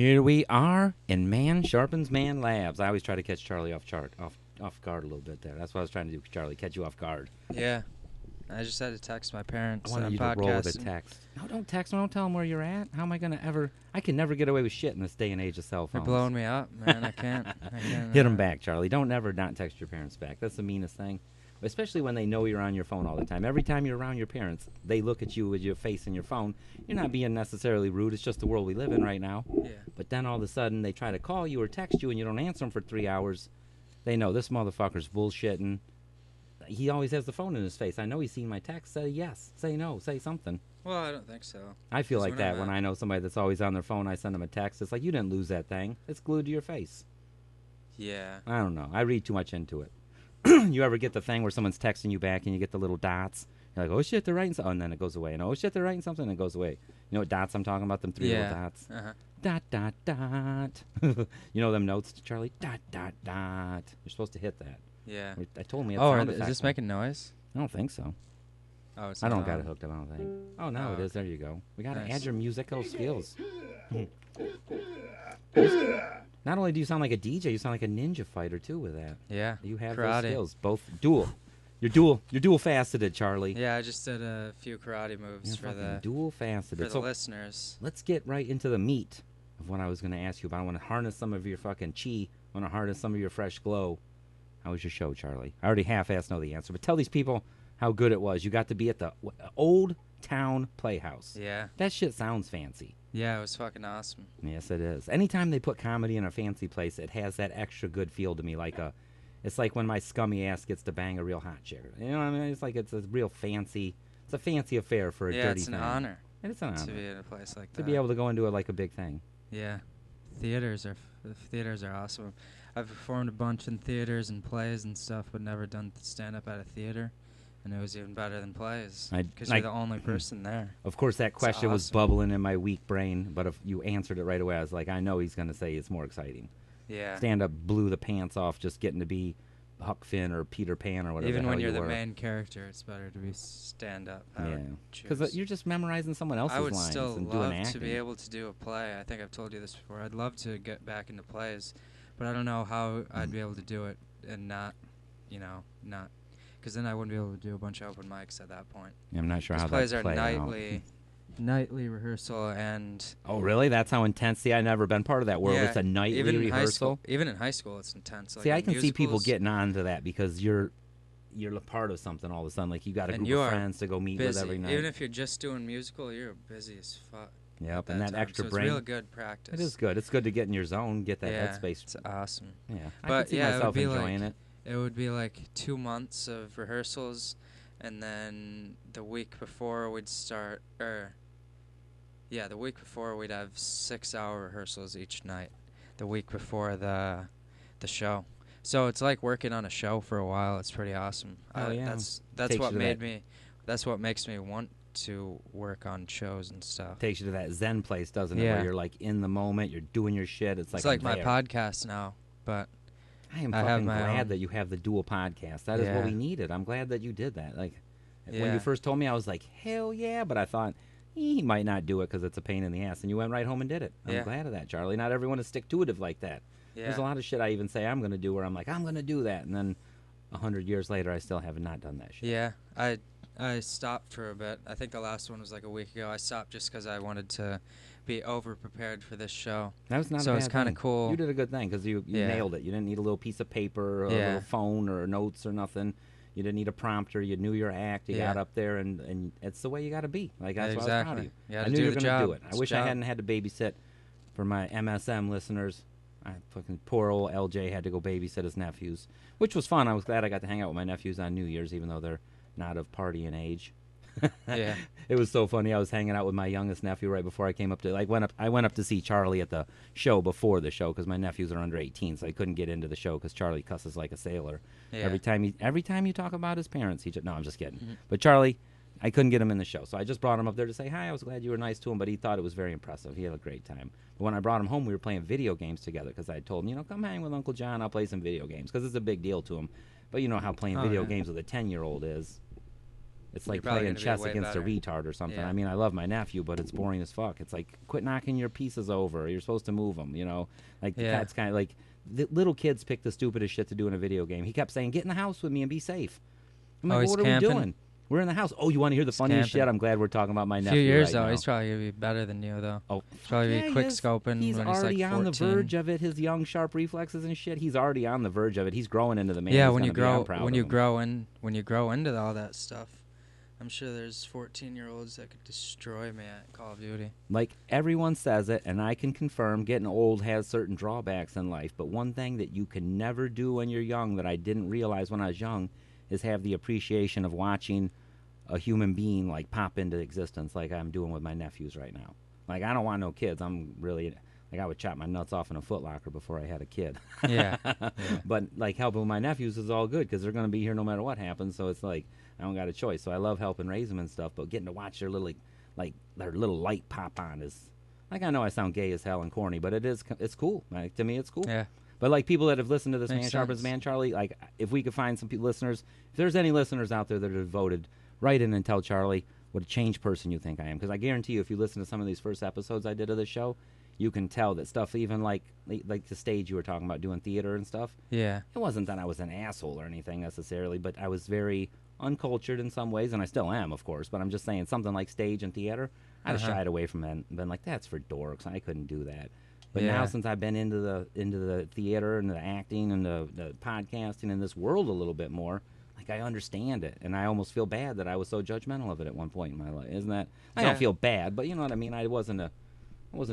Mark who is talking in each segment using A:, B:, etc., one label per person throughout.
A: Here we are in Man Sharpens Man Labs. I always try to catch Charlie off guard a little bit there. That's what I was trying to do, Charlie, catch you off guard.
B: Yeah. I just had to text my parents.
A: I wanted you to roll with a text. No, don't text them. Don't tell them where you're at. How am I going to ever... I can never get away with shit in this day and age of cell phones.
B: They're blowing me up, man. I can't.
A: Hit them back, Charlie. Don't ever not text your parents back. That's the meanest thing. Especially when they know you're on your phone all the time. Every time you're around your parents, they look at you with your face in your phone. You're not being necessarily rude. It's just the world we live in right now.
B: Yeah.
A: But then all of a sudden, they try to call you or text you, and you don't answer them for 3 hours. They know this motherfucker's bullshitting. He always has the phone in his face. I know he's seen my text. Say yes. Say no. Say something.
B: Well, I don't think so.
A: I feel like that when I know somebody that's always on their phone. I send them a text. It's like, you didn't lose that thing. It's glued to your face.
B: Yeah.
A: I don't know. I read too much into it. You ever get the thing where someone's texting you back and you get the little dots? You're like, oh shit, they're writing something. And then it goes away. And oh shit, they're writing something. And it goes away. You know what dots I'm talking about? Them three little dots.
B: Uh-huh.
A: Dot, dot, dot. You know them notes, Charlie? Dot, dot, dot. You're supposed to hit that.
B: Yeah.
A: I told me.
B: Oh, is this making noise?
A: I don't think so.
B: Oh, it's
A: I
B: not
A: don't got
B: on.
A: it hooked up, I don't think. Oh, no, it is. There you go. We got to
B: Nice.
A: add your musical skills. Not only do you sound like a DJ, you sound like a ninja fighter, too, with that.
B: Yeah.
A: You have
B: karate.
A: those skills. Both dual. You're dual faceted, Charlie.
B: Yeah, I just did a few karate moves for the
A: dual faceted. So
B: listeners.
A: let's get right into the meat of what I was going to ask you about. I want to harness some of your fucking chi. I want to harness some of your fresh glow. How was your show, Charlie? I already half-assed know the answer, but tell these people how good it was. You got to be at the Old Town Playhouse.
B: Yeah.
A: That shit sounds fancy.
B: Yeah, it was fucking awesome.
A: Yes, it is. Anytime they put comedy in a fancy place, it has that extra good feel to me. It's like when my scummy ass gets to bang a real hot chick. You know what I mean? It's like it's a real fancy. It's a fancy affair for a dirty thing.
B: Yeah, it's an honor.
A: And it's an honor
B: to be at a place like that.
A: To be able to go into it like a big thing.
B: Yeah, theaters are awesome. I've performed a bunch in theaters and plays and stuff, but never done stand up at a theater, and it was even better than plays because you're the only person there.
A: Of course, that question was
B: awesome.
A: bubbling in my weak brain, but if you answered it right away, I was like, I know he's going to say it's more exciting.
B: Yeah.
A: Stand up blew the pants off just getting to be Huck Finn or Peter Pan or whatever.
B: Even when you're the
A: were.
B: main character, it's better to be stand up.
A: Yeah, because you're just memorizing someone else's
B: I would
A: lines
B: still
A: and doing
B: love
A: acting.
B: to be able to do a play. I think I've told you this before. I'd love to get back into plays, but I don't know how I'd be able to do it and not, because then I wouldn't be able to do a bunch of open mics at that point.
A: Yeah, I'm not sure how
B: plays
A: that
B: are nightly rehearsal and.
A: Oh really? That's how intense. See, I've never been part of that world.
B: Yeah,
A: It's a nightly rehearsal.
B: Even in high school, it's intense. Like
A: see, I can see people
B: musicals,
A: getting onto that because you're a part of something all of a sudden. Like you got a group of friends to go meet with every night.
B: Even if you're just doing musical, you're busy as fuck.
A: Yep, and that extra
B: so
A: brain.
B: It's real good practice.
A: It is good. It's good to get in your zone, get that headspace.
B: It's awesome.
A: Yeah,
B: but
A: I can see myself enjoying it.
B: It would be like 2 months of rehearsals, and then the week before we'd start, the week before we'd have 6-hour rehearsals each night. The week before the show. So it's like working on a show for a while. It's pretty awesome.
A: Oh yeah.
B: That's what made me. That's what makes me want to work on shows and stuff.
A: Takes you to that Zen place, doesn't it? Where you're like in the moment, you're doing your shit. It's
B: like my podcast now, but
A: I am fucking glad that you have the dual podcast. That is what we needed. I'm glad that you did that. Like when you first told me, I was like, hell yeah, but I thought he might not do it because it's a pain in the ass, and you went right home and did it. I'm glad of that, Charlie. Not everyone is stick-to-itive like that. Yeah. There's a lot of shit I even say I'm going to do where I'm like, I'm going to do that, and then 100 years later, I still have not done that shit.
B: Yeah, I stopped for a bit. I think the last one was like a week ago. I stopped just because I wanted to be over-prepared for this show.
A: That was not
B: so
A: a bad
B: it's kind of
A: thing.
B: cool.
A: You did a good thing because you nailed it. You didn't need a little piece of paper or a little phone or notes or nothing. You didn't need a prompter. You knew your act. You got up there, and it's the way you got to be. Like that's why I was proud of you. I knew you were going to do it. I wish I hadn't had to babysit for my MSM listeners. Poor old LJ had to go babysit his nephews, which was fun. I was glad I got to hang out with my nephews on New Year's, even though they're not of partying age.
B: Yeah,
A: it was so funny. I was hanging out with my youngest nephew right before I came up to. I went up to see Charlie at the show before the show because my nephews are under 18, so I couldn't get into the show because Charlie cusses like a sailor. Yeah. Every time you talk about his parents, no, I'm just kidding. Mm-hmm. But Charlie, I couldn't get him in the show, so I just brought him up there to say hi. I was glad you were nice to him, but he thought it was very impressive. He had a great time. But when I brought him home, we were playing video games together because I told him, come hang with Uncle John. I'll play some video games because it's a big deal to him. But you know how playing video games with a 10-year-old is. It's
B: You're
A: like
B: probably
A: playing
B: gonna be
A: chess
B: way
A: against
B: better.
A: a retard or something.
B: Yeah.
A: I mean, I love my nephew, but it's boring as fuck. It's like, quit knocking your pieces over. You're supposed to move them, you know? Like,
B: Yeah.
A: that's kind of like, the little kids pick the stupidest shit to do in a video game. He kept saying, get in the house with me and be safe. I'm like,
B: Oh,
A: well,
B: he's
A: what are
B: camping?
A: we doing? We're in the house. Oh, you want to hear the
B: He's
A: funniest
B: camping.
A: shit? I'm glad we're talking about my
B: A
A: nephew
B: few years
A: right
B: though,
A: now.
B: he's probably gonna be better than you though.
A: Oh,
B: He's probably
A: yeah,
B: be
A: he
B: quick
A: is.
B: scoping
A: He's
B: when he's
A: already
B: like
A: on the
B: 14.
A: verge of it. His young, sharp reflexes and shit. He's already on the verge of it. He's growing into the man.
B: Yeah,
A: he's
B: when you
A: gonna be. I'm
B: grow,
A: proud
B: when
A: of
B: you
A: him.
B: when you grow into all that stuff, I'm sure there's 14-year-olds that could destroy me at Call of Duty.
A: Like everyone says it, and I can confirm, getting old has certain drawbacks in life. But one thing that you can never do when you're young that I didn't realize when I was young is have the appreciation of watching a human being like pop into existence, like I'm doing with my nephews right now. Like I don't want no kids. I'm really like I would chop my nuts off in a Foot Locker before I had a kid.
B: Yeah.
A: But like helping with my nephews is all good because they're going to be here no matter what happens. So it's like I don't got a choice. So I love helping raise them and stuff. But getting to watch their little like their little light pop on is like I know I sound gay as hell and corny, but it's cool. Like to me, it's cool.
B: Yeah.
A: But like people that have listened to this
B: Makes
A: Man Sharpens
B: sense.
A: Man, Charlie, like if we could find some listeners, if there's any listeners out there that are devoted, write in and tell Charlie what a changed person you think I am. Because I guarantee you, if you listen to some of these first episodes I did of the show, you can tell that stuff, even like the stage you were talking about doing theater and stuff.
B: Yeah.
A: It wasn't that I was an asshole or anything necessarily, but I was very uncultured in some ways, and I still am, of course. But I'm just saying something like stage and theater, I'd have shied away from that and been like, that's for dorks. I couldn't do that. But now, since I've been into the theater and the acting and the podcasting and this world a little bit more, like I understand it, and I almost feel bad that I was so judgmental of it at one point in my life. Isn't that? I don't feel bad, but you know what I mean. I wasn't a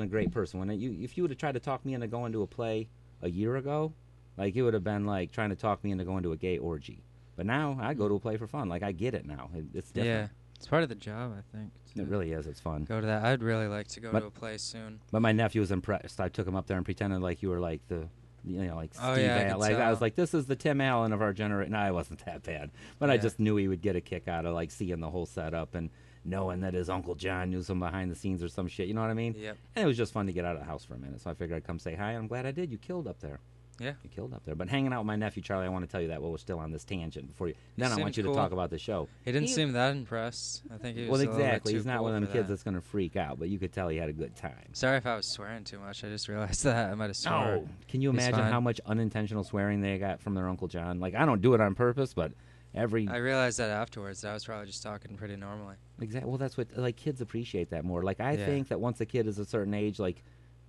A: great person when if you would have tried to talk me into going to a play a year ago, like it would have been like trying to talk me into going to a gay orgy. But now I go to a play for fun. Like I get it now. It's different.
B: Yeah. It's part of the job, I think.
A: It really is. It's fun.
B: Go to that. I'd really like to go to a play soon.
A: But my nephew was impressed. I took him up there and pretended like you were like like
B: Oh,
A: Steve
B: yeah, I
A: Allen.
B: could
A: Like I
B: tell.
A: was like, this is the Tim Allen of our generation. No, I wasn't that bad, but I just knew he would get a kick out of like seeing the whole setup and knowing that his Uncle John knew some behind the scenes or some shit. You know what I mean?
B: Yep.
A: And it was just fun to get out of the house for a minute. So I figured I'd come say hi. And I'm glad I did. You killed up there.
B: Yeah.
A: You killed up there. But hanging out with my nephew, Charlie, I want to tell you that while we're still on this tangent before you. Then I
B: seemed
A: want you to
B: cool.
A: talk about the show.
B: He didn't seem that impressed. I think he was
A: Well,
B: a little bit
A: exactly.
B: too
A: He's not
B: cool
A: one of them
B: for
A: kids
B: that.
A: that's going to freak out, but you could tell he had a good time.
B: Sorry if I was swearing too much. I just realized that I might have sworn.
A: Oh, can you
B: He's
A: imagine
B: fine.
A: how much unintentional swearing they got from their Uncle John? Like, I don't do it on purpose, but every
B: I realized that afterwards. I was probably just talking pretty normally.
A: exactly. Well, that's what like kids appreciate that more. Like, I
B: Yeah.
A: think that once a kid is a certain age, like,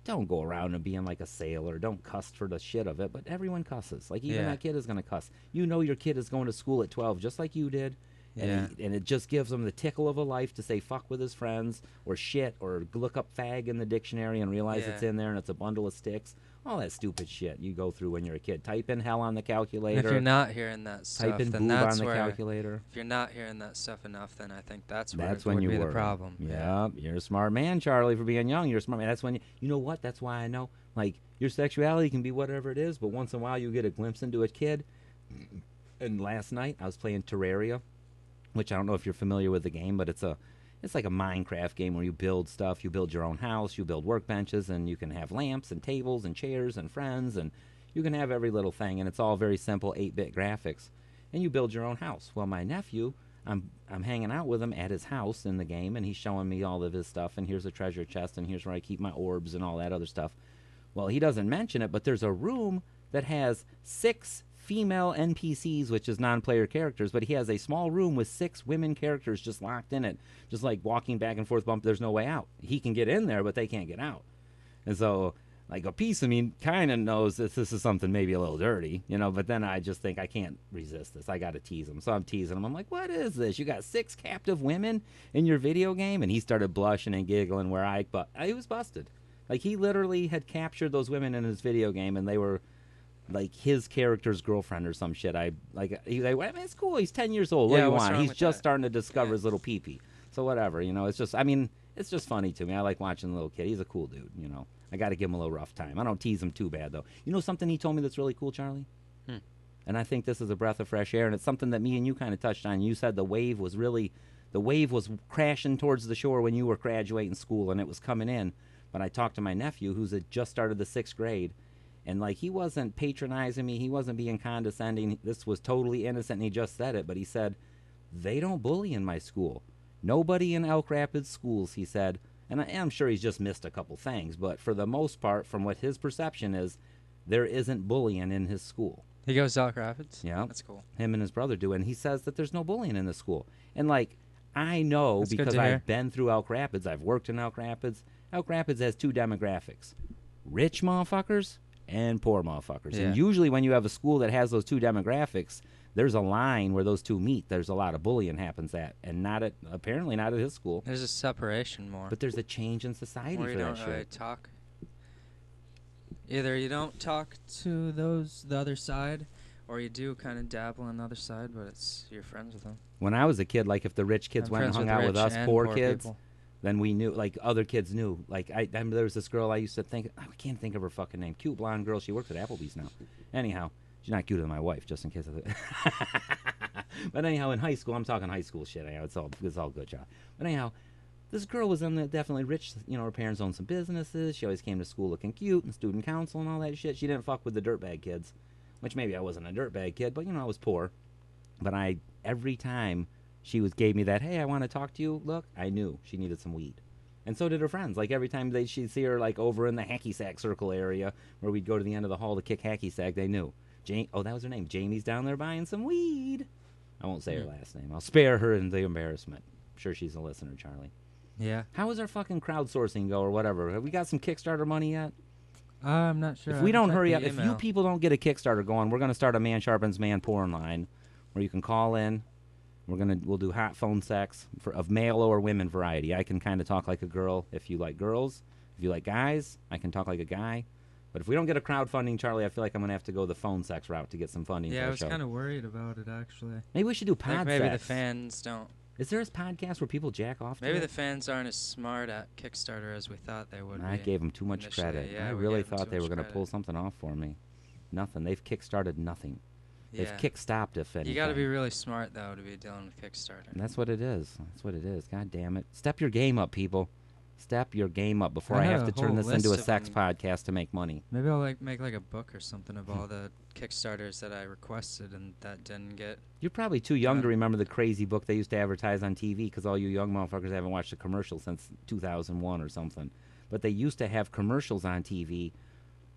A: don't go around and being like a sailor. Don't cuss for the shit of it. But everyone cusses. Like, even that kid is gonna cuss. You know, your kid is going to school at 12, just like you did. And it just gives him the tickle of a life to say fuck with his friends or shit or look up fag in the dictionary and realize it's in there and it's a bundle of sticks. All that stupid shit you go through when you're a kid. Type in hell on the calculator.
B: And if you're not hearing that stuff,
A: type in
B: then
A: boob on
B: that's
A: the
B: where.
A: calculator.
B: If you're not hearing that stuff enough, then I think that's
A: When
B: would
A: you
B: be
A: were
B: the problem.
A: Yeah, you're a smart man, Charlie, for being young. You're a smart man. That's when you know what? That's why I know. Like, your sexuality can be whatever it is, but once in a while you get a glimpse into a kid. And last night I was playing Terraria, which I don't know if you're familiar with the game, but it's like a Minecraft game where you build stuff. You build your own house, you build workbenches, and you can have lamps and tables and chairs and friends, and you can have every little thing, and it's all very simple 8-bit graphics. And you build your own house. Well, my nephew, I'm hanging out with him at his house in the game, and he's showing me all of his stuff, and here's a treasure chest, and here's where I keep my orbs and all that other stuff. Well, he doesn't mention it, but there's a room that has 6 female NPCs, which is non-player characters, but he has a small room with 6 women characters just locked in it, just like walking back and forth, bump. There's no way out. He can get in there, but they can't get out. And so, like, a piece of me kind of knows that this is something maybe a little dirty, you know, but then I just think I can't resist this. I got to tease him. So I'm teasing him. I'm like, what is this? You got 6 captive women in your video game? And he started blushing and giggling where he was busted. Like, he literally had captured those women in his video game, and they were like his character's girlfriend or some shit. He's like, well, it's cool. He's 10 years old. What do you
B: what's
A: want?
B: wrong
A: He's
B: with
A: just
B: that?
A: starting to discover his little pee-pee. So whatever, you know, it's just funny to me. I like watching the little kid. He's a cool dude, you know. I got to give him a little rough time. I don't tease him too bad, though. You know something he told me that's really cool, Charlie? And I think this is a breath of fresh air, and it's something that me and you kind of touched on. You said the wave was crashing towards the shore when you were graduating school, and it was coming in. But I talked to my nephew, who's just started the 6th grade, and like he wasn't patronizing me, he wasn't being condescending. This was totally innocent, and he just said it. But he said, They don't bully in my school. Nobody in Elk Rapids schools, he said. And I'm sure he's just missed a couple things, but for the most part, from what his perception is, there isn't bullying in his school.
B: He goes to Elk Rapids?
A: Yeah.
B: That's cool.
A: Him and his brother do. And he says that there's no bullying in the school. And, like, I know
B: That's
A: because I've been through Elk Rapids. I've worked in Elk Rapids. Elk Rapids has two demographics. Rich motherfuckers and poor motherfuckers.
B: Yeah.
A: And usually when you have a school that has those two demographics, there's a line where those two meet. There's a lot of bullying happens at. And apparently not at his school.
B: There's a separation more.
A: But there's a change in society
B: where
A: for
B: you
A: that
B: don't really
A: shit.
B: talk. Either you don't talk to the other side, or you do kind of dabble on the other side, but you're friends with them.
A: When I was a kid, like if the rich kids
B: I'm
A: went and
B: friends
A: hung
B: with
A: out with
B: rich
A: us
B: and
A: poor
B: poor
A: kids,
B: people.
A: then we knew, like other kids knew. Like I remember there was this girl I used to think, I can't think of her fucking name. Cute blonde girl. She works at Applebee's now. Anyhow, she's not cuter than my wife, just in case of it. But anyhow, in high school, I'm talking high school shit. Anyhow, it's all good, John. But anyhow, this girl was definitely rich. You know, her parents owned some businesses. She always came to school looking cute and student council and all that shit. She didn't fuck with the dirtbag kids, which maybe I wasn't a dirtbag kid, but you know, I was poor. But every time she gave me that, hey, I want to talk to you, look, I knew she needed some weed. And so did her friends. Like every time she'd see her like over in the hacky sack circle area where we'd go to the end of the hall to kick hacky sack, they knew. That was her name. Jamie's down there buying some weed. I won't say her last name. I'll spare her the embarrassment. I'm sure she's a listener, Charlie.
B: Yeah.
A: How is our fucking crowdsourcing go or whatever? Have we got some Kickstarter money yet?
B: I'm not sure.
A: If we don't hurry up, if you people don't get a Kickstarter going, we're going to start a Man Sharpens Man porn line where you can call in. We'll do hot phone sex of male or women variety. I can kind of talk like a girl if you like girls. If you like guys, I can talk like a guy. But if we don't get a crowdfunding, Charlie, I feel like I'm going to have to go the phone sex route to get some funding.
B: Yeah,
A: for
B: I was
A: show.
B: kind of worried about it, actually.
A: Maybe we should do pod
B: maybe
A: sex.
B: the fans don't.
A: Is there a podcast where people jack off to
B: Maybe
A: it?
B: the fans aren't as smart at Kickstarter as we thought they would be.
A: I gave them too much
B: initially.
A: credit.
B: Yeah,
A: I
B: we
A: really
B: gave them
A: thought
B: too
A: they were
B: much
A: going to
B: credit.
A: pull something off for me. Nothing. They've kickstarted nothing.
B: Yeah.
A: They've kick-stopped, if anything.
B: You got to be really smart, though, to be dealing with Kickstarter.
A: And that's what it is. That's what it is. God damn it. Step your game up, people. Step your game up before I
B: had
A: have
B: a
A: to turn
B: whole
A: this into a
B: list of
A: sex
B: them.
A: podcast to make money.
B: Maybe I'll make like a book or something of all the Kickstarters that I requested and that didn't get.
A: You're probably too young to remember the crazy book they used to advertise on TV because all you young motherfuckers haven't watched a commercial since 2001 or something. But they used to have commercials on TV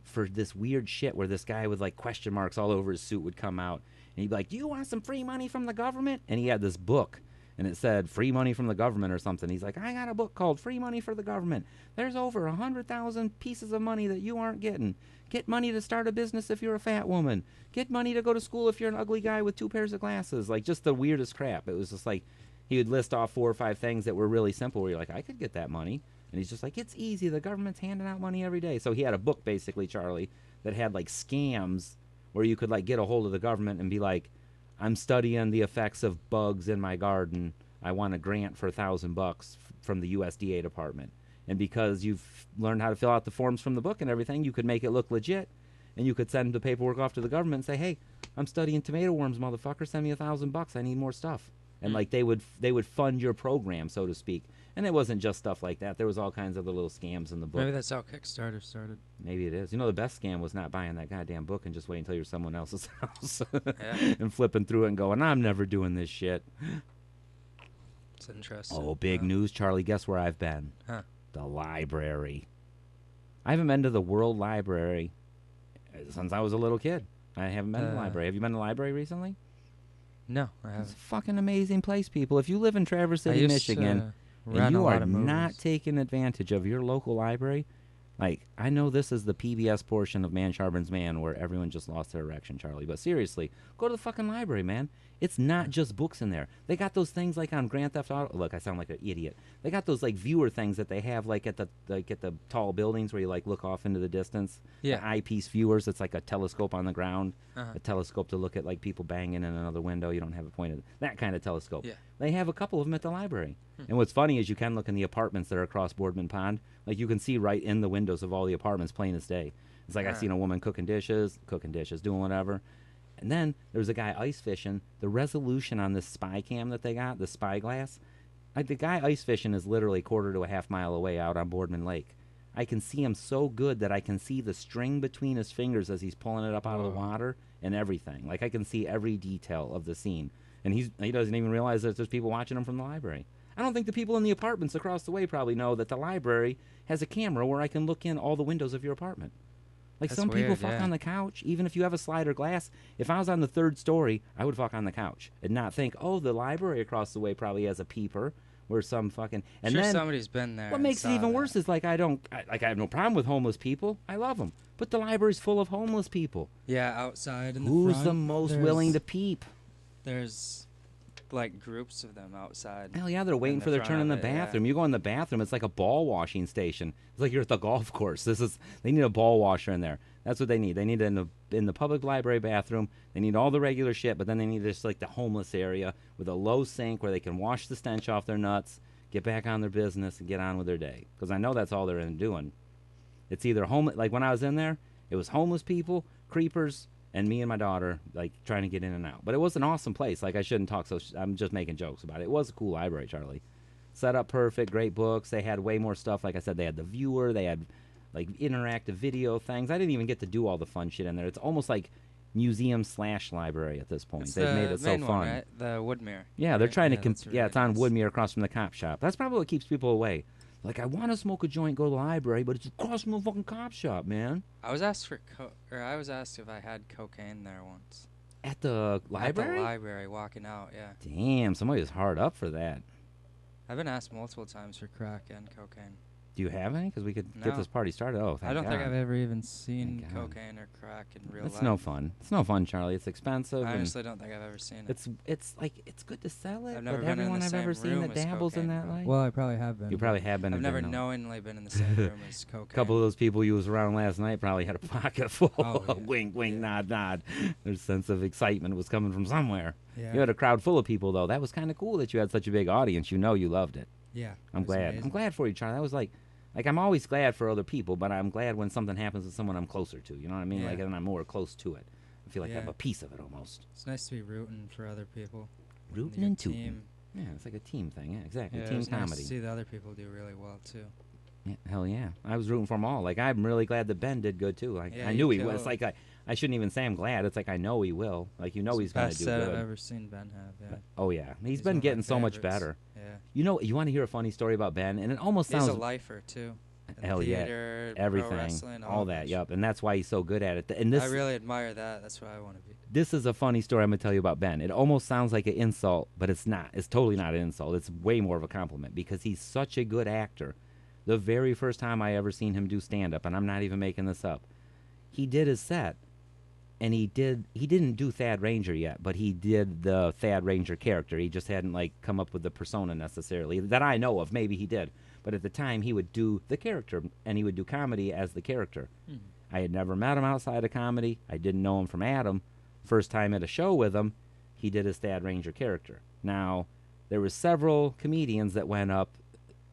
A: for this weird shit where this guy with like question marks all over his suit would come out and he'd be like, do you want some free money from the government? And he had this book and it said free money from the government or something. He's like, I got a book called Free Money for the Government. There's over 100,000 pieces of money that you aren't getting. Get money to start a business if you're a fat woman. Get money to go to school if you're an ugly guy with 2 pairs of glasses. Like just the weirdest crap. It was just like he would list off 4 or 5 things that were really simple where you're like, I could get that money. And he's just like, it's easy. The government's handing out money every day. So he had a book basically, Charlie, that had like scams where you could like get a hold of the government and be like, I'm studying the effects of bugs in my garden. I want a grant for $1,000 from the USDA department. And because you've learned how to fill out the forms from the book and everything, you could make it look legit. And you could send the paperwork off to the government and say, hey, I'm studying tomato worms, motherfucker. Send me $1,000. I need more stuff. And like they would fund your program, so to speak. And it wasn't just stuff like that. There was all kinds of little scams in the book.
B: Maybe that's how Kickstarter started.
A: Maybe it is. You know, the best scam was not buying that goddamn book and just waiting until you're someone else's house
B: Yeah.
A: and flipping through it and going, I'm never doing this shit.
B: It's interesting.
A: Oh, big news, Charlie. Guess where I've been?
B: Huh.
A: The library. I haven't been to the World Library since I was a little kid. I haven't been to the library. Have you been to the library recently?
B: No, I
A: It's a
B: haven't.
A: fucking amazing place, people. If you live in Traverse City, Michigan, and
B: rent a
A: you
B: lot
A: are
B: of
A: not
B: movies.
A: taking advantage of your local library, like, I know this is the PBS portion of Man Sharpens Man where everyone just lost their erection, Charlie. But seriously, go to the fucking library, man. It's not just books in there. They got those things like on Grand Theft Auto. Look, I sound like an idiot. They got those like viewer things that they have like at the tall buildings where you like look off into the distance.
B: Yeah.
A: The eyepiece viewers. It's like a telescope on the ground.
B: Uh-huh.
A: A telescope to look at like people banging in another window. You don't have a pointed. That kind of telescope.
B: Yeah.
A: They have a couple of them at the library. And what's funny is you can look in the apartments that are across Boardman Pond. Like you can see right in the windows of all the apartments plain as day. It's like I seen a woman cooking dishes, doing whatever. And then there's a guy ice fishing. The resolution on this spy cam that they got, the spyglass, like the guy ice fishing is literally a quarter to a half mile away out on Boardman Lake. I can see him so good that I can see the string between his fingers as he's pulling it up out of the water and everything. Like I can see every detail of the scene. and he doesn't even realize that there's people watching him from the library. I don't think the people in the apartments across the way probably know that the library has a camera where I can look in all the windows of your apartment. Like,
B: That's
A: some people
B: weird,
A: fuck
B: yeah.
A: on the couch, even if you have a slider glass. If I was on the 3rd story, I would fuck on the couch and not think, oh, the library across the way probably has a peeper where some fucking. And
B: sure,
A: then
B: somebody's been there.
A: what
B: and
A: makes it
B: saw
A: even
B: that.
A: worse is like I have no problem with homeless people. I love them, but the library's full of homeless people.
B: Yeah, outside in the
A: Who's
B: front.
A: the most willing to peep?
B: There's like groups of them outside.
A: Hell yeah, they're waiting
B: the
A: for their
B: front
A: turn in the
B: of it, yeah.
A: bathroom. You go in the bathroom, it's like a ball washing station. It's like you're at the golf course. They need a ball washer in there. That's what they need. They need it in the public library bathroom. They need all the regular shit, but then they need just like the homeless area with a low sink where they can wash the stench off their nuts, get back on their business, and get on with their day. Because I know that's all they're in doing. It's either homeless, like when I was in there, it was homeless people, creepers, and me and my daughter, like, trying to get in and out. But it was an awesome place. Like, I shouldn't talk I'm just making jokes about it. It was a cool library, Charlie. Set up perfect, great books. They had way more stuff. Like I said, they had the viewer. They had, like, interactive video things. I didn't even get to do all the fun shit in there. It's almost like museum/library at this point. They've made it so fun.
B: One, right? The Woodmere.
A: Yeah, they're trying to.
B: that's really
A: it's on
B: nice.
A: Woodmere across from the cop shop. That's probably what keeps people away. Like, I want to smoke a joint, go to the library, but it's across from the fucking cop shop, man.
B: I was asked I was asked if I had cocaine there once.
A: At the library?
B: At the library, walking out, yeah.
A: Damn, somebody was hard up for that.
B: I've been asked multiple times for crack and cocaine.
A: Do you have any? Because we could get
B: No.
A: this party started. Oh, thank
B: I don't think
A: God.
B: I've ever even seen
A: Thank God.
B: cocaine or crack in real
A: It's
B: life.
A: no fun. It's no fun, Charlie. It's expensive.
B: I
A: and
B: honestly don't think I've ever seen it.
A: it's like, it's good to sell it,
B: I've never
A: but
B: been in
A: everyone
B: the
A: I've
B: same
A: ever seen
B: room
A: that
B: as
A: dabbles in
B: cocaine,
A: that
B: bro.
A: life.
C: Well, I probably have been.
A: You probably have been.
B: I've
A: and
B: never
A: didn't know.
B: knowingly been in the same room as cocaine.
A: A couple of those people you was around last night probably had a pocket full.
C: Oh, yeah.
A: Wink, wink,
B: Yeah.
A: nod, nod. Their sense of excitement was coming from somewhere.
C: Yeah.
A: You had a crowd full of people, though. That was kind of cool that you had such a big audience. You know you loved it.
C: Yeah.
A: I'm
C: it was
A: glad.
C: amazing.
A: I'm glad for you, Charlie. That was like I'm always glad for other people, but I'm glad when something happens with someone I'm closer to. You know what I mean?
C: Yeah.
A: Like, and I'm more close to it. I feel like I have
C: Yeah.
A: a piece of it almost.
C: It's nice to be rooting for other people.
A: Rooting
C: Your
A: and tooting.
C: team.
A: Yeah, it's like a team thing. Yeah, exactly.
C: Yeah, it
A: team
C: was nice
A: comedy.
C: to see the other people do really well too.
A: Yeah, hell yeah. I was rooting for them all. Like, I'm really glad that Ben did good, too. Like,
C: Yeah,
A: I knew
C: you
A: he was.
C: killed.
A: Like, I shouldn't even say I'm glad. It's like I know he will. Like, you know he's going to
C: Best
A: do
C: set
A: good.
C: I've ever seen Ben have. Yeah.
A: Oh, yeah. He's
C: one
A: been
C: of my
A: getting so much
C: favorites.
A: better.
C: Yeah.
A: You know, you want to hear a funny story about Ben? And it almost
B: He's
A: sounds...
B: a lifer, too. In
A: Hell yeah.
B: theater,
A: Everything.
B: Pro wrestling,
A: all that,
B: shit.
A: yep. And that's why he's so good at it. And this...
B: I really admire that. That's what I want to be.
A: This is a funny story I'm going to tell you about Ben. It almost sounds like an insult, but it's not. It's totally not an insult. It's way more of a compliment because he's such a good actor. The very first time I ever seen him do stand-up, and I'm not even making this up, he did his set, and he didn't do Thad Ranger yet, but he did the Thad Ranger character. He just hadn't, like, come up with the persona necessarily that I know of. Maybe he did. But at the time, he would do the character, and he would do comedy as the character. I had never met him outside of comedy. I didn't know him from Adam. First time at a show with him, he did his Thad Ranger character. Now, there were several comedians that went up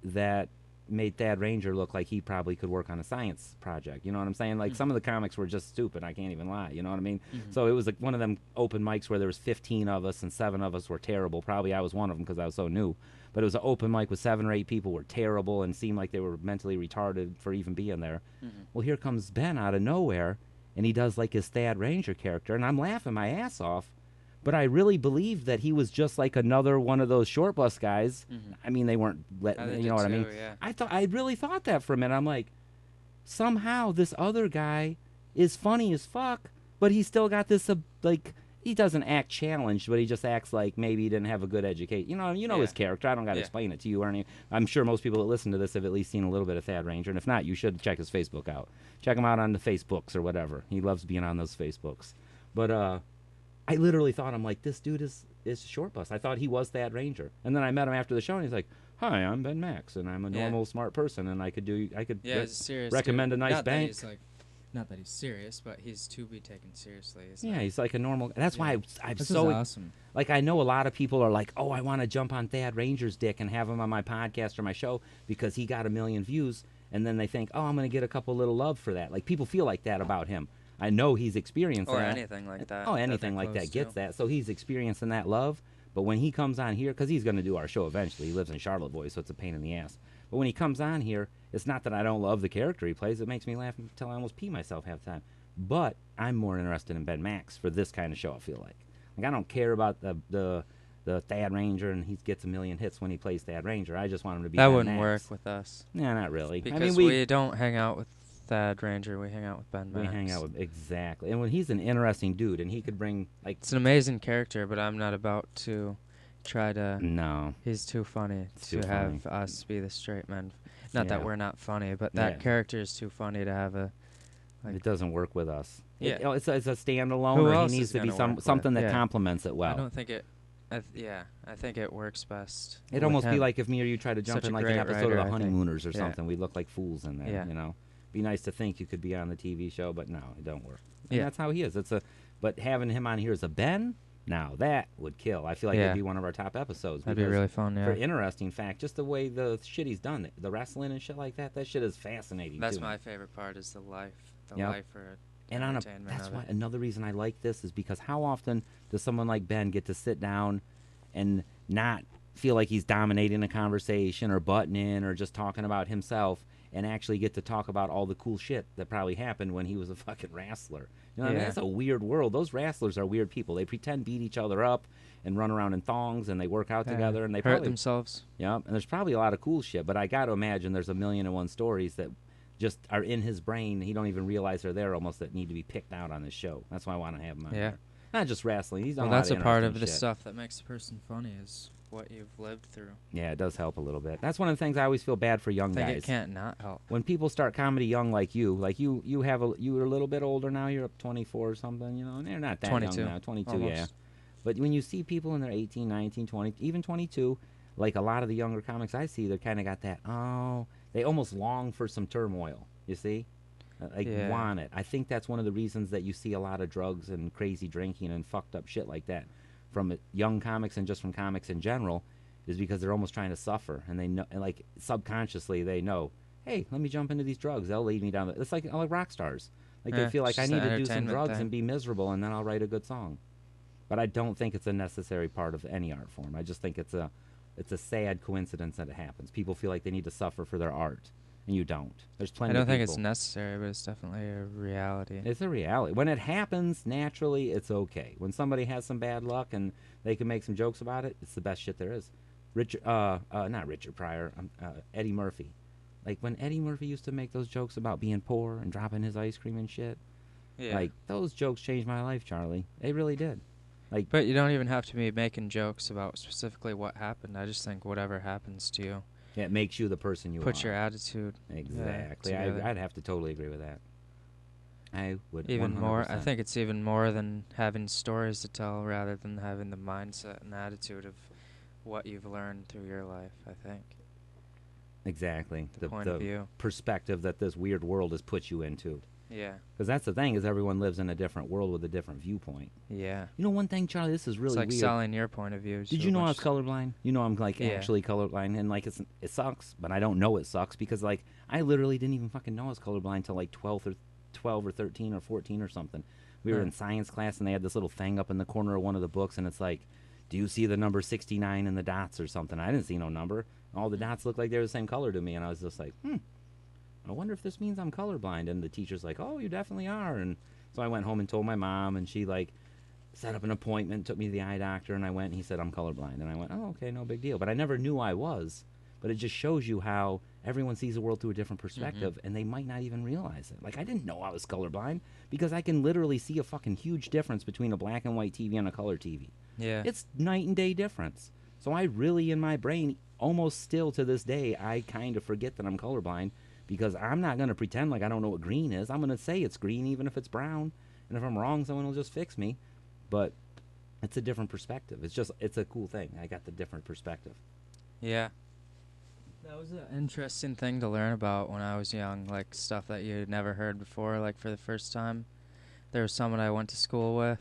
A: that made Thad Ranger look like he probably could work on a science project. You know what I'm saying? Like, some of the comics were just stupid. I can't even lie. You know what I mean? So it was like one of them open mics where there was 15 of us and 7 of us were terrible. Probably I was one of them because I was so new. But it was an open mic with 7 or 8 people were terrible and seemed like they were mentally retarded for even being there. Well, here comes Ben out of nowhere, and he does like his Thad Ranger character, and I'm laughing my ass off. But I really believed that he was just like another one of those short bus guys. I mean, they weren't,
B: I did
A: you know what I mean?
B: too, yeah.
A: I really thought that for a minute. I'm like, somehow this other guy is funny as fuck, but he still got this like, he doesn't act challenged, but he just acts like maybe he didn't have a good education. You know
B: Yeah.
A: his character. I don't got to
B: Yeah.
A: explain it to you or anything. I'm sure most people that listen to this have at least seen a little bit of Thad Ranger, and if not, you should check his Facebook out. Check him out on the Facebooks or whatever. He loves being on those Facebooks. But I literally thought, I'm like, this dude is short bus. I thought he was Thad Ranger, and then I met him after the show, and he's like, "Hi, I'm Ben Max, and I'm a
B: Yeah.
A: normal, smart person, and I could
B: Yeah, he's serious.
A: recommend
B: dude.
A: a nice
C: Not that
A: bank."
C: he's like, not that he's serious, but he's to be taken seriously.
A: Yeah, he's like a normal. That's why I'm
C: This
A: so
C: is awesome.
A: like, I know a lot of people are like, "Oh, I want to jump on Thad Ranger's dick and have him on my podcast or my show because he got 1 million views," and then they think, "Oh, I'm going to get a couple little love for that." Like, people feel like that about him. I know he's experiencing
B: Or
A: that.
B: anything like that.
A: Oh,
B: that
A: anything
B: they're
A: like that
B: close
A: gets
B: to.
A: that. So he's experiencing that love. But when he comes on here, because he's going to do our show eventually. He lives in Charlotte, boy, so it's a pain in the ass. But when he comes on here, it's not that I don't love the character he plays. It makes me laugh until I almost pee myself half the time. But I'm more interested in Ben Max for this kind of show, I feel like. Like, I don't care about the the Thad Ranger, and he gets a million hits when he plays Thad Ranger. I just want him to be
B: That
A: Ben
B: wouldn't
A: Max.
B: work with us.
A: Yeah, not really.
B: Because
A: I mean,
B: we don't hang out with Thad Ranger. We hang out with Ben
A: we
B: Max.
A: hang out with exactly, and when he's an interesting dude, and he could bring like
B: It's an amazing character, but I'm not about to try to.
A: no,
B: He's too funny
A: It's
B: to
A: too
B: have
A: funny.
B: us be the straight men. Not that
A: Yeah.
B: we're not funny, but that
A: Yeah.
B: character is too funny to have a. Like,
A: it doesn't work with us.
B: Yeah.
A: It's a standalone,
B: Who
A: or he
B: else
A: needs
B: is
A: to be
B: gonna work
A: something
B: with?
A: that
B: Yeah.
A: complements it well.
B: I don't think it. I think it works best.
A: It'd
B: with
A: almost be
B: him.
A: like if me or you tried to jump
B: Such a
A: in like an
B: great
A: episode
B: writer,
A: of
B: I
A: The
B: think.
A: Honeymooners or
B: Yeah.
A: something. We'd look like fools in there,
B: Yeah.
A: you know. Be nice to think you could be on the TV show, but no, it don't work. And
B: Yeah.
A: that's how he is. But having him on here as a Ben, now that would kill. I feel like
B: Yeah.
A: it'd be one of our top episodes.
B: That'd be
A: because
B: really fun.
A: For
B: Yeah.
A: interesting fact, just the way the shit he's done, the wrestling and shit like that, that shit is fascinating.
B: That's
A: to me.
B: my favorite part is the life,
A: Yep.
B: or
A: And
B: entertainment
A: that's
B: of
A: why
B: it.
A: another reason I like this is because how often does someone like Ben get to sit down and not feel like he's dominating a conversation or butting in or just talking about himself and actually get to talk about all the cool shit that probably happened when he was a fucking wrestler. You know what I mean?
B: Yeah.
A: That's a weird world. Those wrestlers are weird people. They pretend beat each other up and run around in thongs and they work out together and they
B: hurt
A: probably
B: themselves.
A: yeah, and there's probably a lot of cool shit, but I got to imagine there's 1,000,001 stories that just are in his brain. He don't even realize they're there almost that need to be picked out on this show. That's why I want to have him on
B: Yeah.
A: here. Not just wrestling. He's done
B: Well,
A: a lot
B: that's a
A: of
B: part of
A: interesting
B: the
A: shit.
B: stuff that makes a person funny is what you've lived through.
A: Yeah, it does help a little bit. That's one of the things I always feel bad for young
B: I think
A: guys.
B: it can't not help.
A: When people start comedy young like you you're a little bit older now. You're up 24 or something, you know, and they're not that
B: 22.
A: young now. 22,
B: Almost.
A: yeah. But when you see people in their 18, 19, 20, even 22, like a lot of the younger comics I see, they kind of got that, they almost long for some turmoil, you see?
B: Yeah.
A: Want it. I think that's one of the reasons that you see a lot of drugs and crazy drinking and fucked up shit like that from young comics and just from comics in general is because they're almost trying to suffer. And they know, and like subconsciously they know, hey, let me jump into these drugs. They'll lead me down. It's like rock stars. Like
B: Yeah,
A: they feel like
B: it's
A: I
B: just
A: need
B: the
A: to do some
B: entertainment
A: drugs
B: thing.
A: and be miserable and then I'll write a good song. But I don't think it's a necessary part of any art form. I just think it's a sad coincidence that it happens. People feel like they need to suffer for their art, and you don't. There's plenty.
B: I don't
A: of
B: think
A: people.
B: it's necessary, but it's definitely a reality.
A: It's a reality. When it happens naturally, it's okay. When somebody has some bad luck and they can make some jokes about it, it's the best shit there is. Not Richard Pryor, Eddie Murphy. Like when Eddie Murphy used to make those jokes about being poor and dropping his ice cream and shit.
B: Yeah.
A: Like those jokes changed my life, Charlie. They really did. Like,
B: But you don't even have to be making jokes about specifically what happened. I just think whatever happens to you,
A: yeah, it makes you the person you are.
B: put your attitude.
A: Exactly.
B: together.
A: I'd have to totally agree with that. I would
B: Even
A: 100%.
B: more. I think it's even more than having stories to tell, rather than having the mindset and attitude of what you've learned through your life. I think
A: Exactly.
B: the point of view.
A: perspective that this weird world has put you into.
B: Yeah.
A: Because that's the thing, is everyone lives in a different world with a different viewpoint.
B: Yeah.
A: You know one thing, Charlie, this is really
B: It's like
A: weird.
B: selling your point of view.
A: Did
B: to
A: you
B: a
A: know I was
B: bunch
A: colorblind? You know I'm like
B: Yeah.
A: actually colorblind, and like it sucks, but I don't know it sucks because like I literally didn't even fucking know I was colorblind until like 12 or 13 or 14 or something. We were
B: Huh.
A: in science class and they had this little thing up in the corner of one of the books, and it's like, do you see the number 69 in the dots or something? I didn't see no number. All the dots looked like they were the same color to me, and I was just like, I wonder if this means I'm colorblind. And the teacher's like, oh, you definitely are. And so I went home and told my mom, and she like set up an appointment, took me to the eye doctor, and I went, and he said I'm colorblind. And I went, oh, okay, no big deal. But I never knew I was. But it just shows you how everyone sees the world through a different perspective, and they might not even realize it. Like, I didn't know I was colorblind because I can literally see a fucking huge difference between a black and white TV and a color TV.
B: Yeah.
A: It's night and day difference. So I really, in my brain, almost still to this day, I kind of forget that I'm colorblind because I'm not going to pretend like I don't know what green is. I'm going to say it's green even if it's brown. And if I'm wrong, someone will just fix me. But it's a different perspective. It's a cool thing. I got the different perspective.
B: Yeah. That was an interesting thing to learn about when I was young, like stuff that you had never heard before, like for the first time. There was someone I went to school with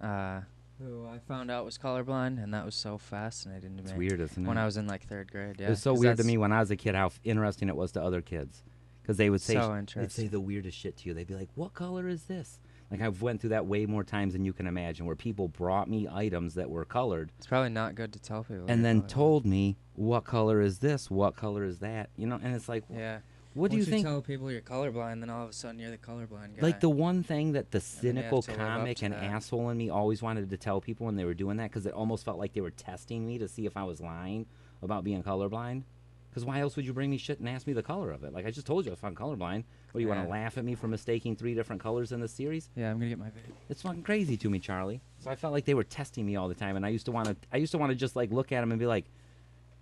B: who I found out was colorblind, and that was so fascinating to me.
A: It's weird, isn't it?
B: When I was in like 3rd grade, yeah.
A: It was so
B: 'Cause
A: weird to
B: that's
A: me when I was a kid how interesting it was to other kids. Because they would say,
B: So
A: they'd say
B: interesting.
A: the weirdest shit to you. They'd be like, what color is this? Like, I've went through that way more times than you can imagine, where people brought me items that were colored
B: It's probably not good to tell people.
A: and
B: you're
A: then
B: colorblind.
A: told me, what color is this? What color is that? You know, and it's like,
B: Yeah.
A: What do you think?
B: Tell people you're colorblind, then all of a sudden you're the colorblind guy.
A: Like the one thing that the
B: then you have
A: cynical
B: to live up
A: comic
B: to
A: and
B: that.
A: asshole in me always wanted to tell people when they were doing that, because it almost felt like they were testing me to see if I was lying about being colorblind. Because why else would you bring me shit and ask me the color of it? Like, I just told you if I'm colorblind. What, do you want to laugh at me for mistaking 3 different colors in this series?
C: Yeah, I'm gonna get my vape.
A: It's fucking crazy to me, Charlie. So I felt like they were testing me all the time, and I used to want to just like look at them and be like,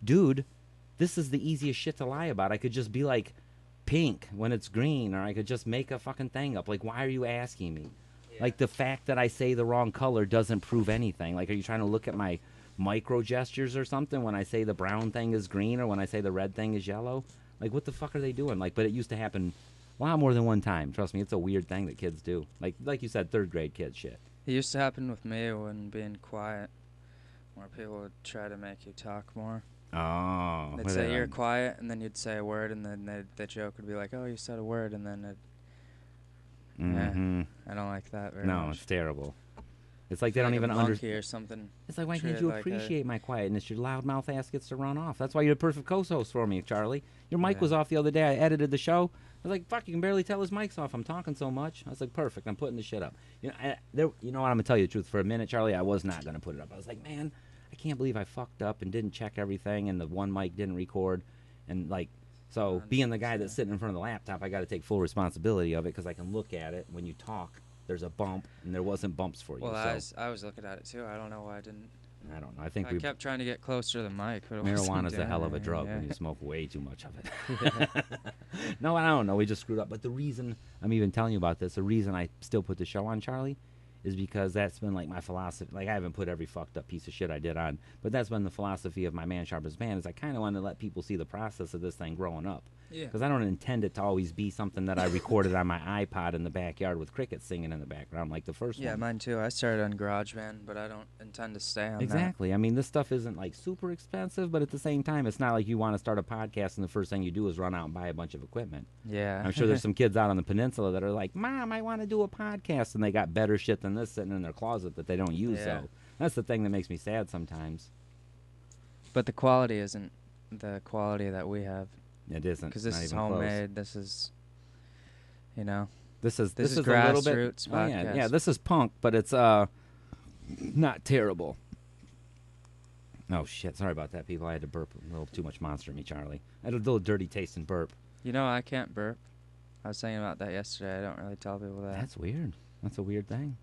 A: dude, this is the easiest shit to lie about. I could just be like pink when it's green, or I could just make a fucking thing up. Like, why are you asking me? Yeah. Like, the fact that I say the wrong color doesn't prove anything. Like, are you trying to look at my micro gestures or something when I say the brown thing is green or when I say the red thing is yellow? Like, what the fuck are they doing? Like, but it used to happen a lot more than one time. Trust me, it's a weird thing that kids do. Like you said, 3rd grade kids shit.
B: It used to happen with me when being quiet, where people would try to make you talk more.
A: Oh.
B: They'd say you're quiet, and then you'd say a word, and then the joke would be like, oh, you said a word, and then I don't like that very much.
A: No, it's terrible. It's like they don't even
B: understand. Or something.
A: It's like, why can't you appreciate my quietness? Your loudmouth ass gets to run off. That's why you're a perfect co-host for me, Charlie. Your mic was off the other day. I edited the show. I was like, fuck, you can barely tell his mic's off. I'm talking so much. I was like, perfect. I'm putting the shit up. You know what? I'm going to tell you the truth. For a minute, Charlie, I was not going to put it up. I was like, man, I can't believe I fucked up and didn't check everything, and the one mic didn't record. And, like, so being the guy that's sitting in front of the laptop, I got to take full responsibility of it, because I can look at it when you talk. There's a bump, and there wasn't bumps for you.
B: Well, I was looking at it too. I don't know why I didn't.
A: I don't know. I think
B: I kept trying to get closer to the mic. But
A: marijuana's a hell of a drug when you smoke way too much of it. No, I don't know. We just screwed up. But the reason I'm even telling you about this, the reason I still put the show on, Charlie, is because that's been like my philosophy. Like, I haven't put every fucked up piece of shit I did on, but that's been the philosophy of my man Sharpens Man, is I kind of want to let people see the process of this thing growing up. Yeah. Because I don't intend it to always be something that I recorded on my iPod in the backyard with crickets singing in the background like the first one.
B: Yeah, mine too. I started on GarageBand, but I don't intend to stay on
A: Exactly.
B: that.
A: I mean, this stuff isn't like super expensive, but at the same time, it's not like you want to start a podcast and the first thing you do is run out and buy a bunch of equipment.
B: Yeah.
A: I'm sure there's some kids out on the peninsula that are like, Mom, I want to do a podcast, and they got better shit than this sitting in their closet that they don't use. Yeah. So that's the thing that makes me sad sometimes.
B: But the quality isn't the quality that we have.
A: It isn't.
B: Because this is homemade. Close. This is, you know.
A: This is
B: grassroots
A: a little bit.
B: podcast.
A: Yeah, this is punk, but it's not terrible. Oh shit! Sorry about that, people. I had to burp a little too much Monster in me, Charlie. I had a little dirty taste in burp.
B: You know, I can't burp. I was thinking about that yesterday. I don't really tell people that.
A: That's weird. That's a weird thing.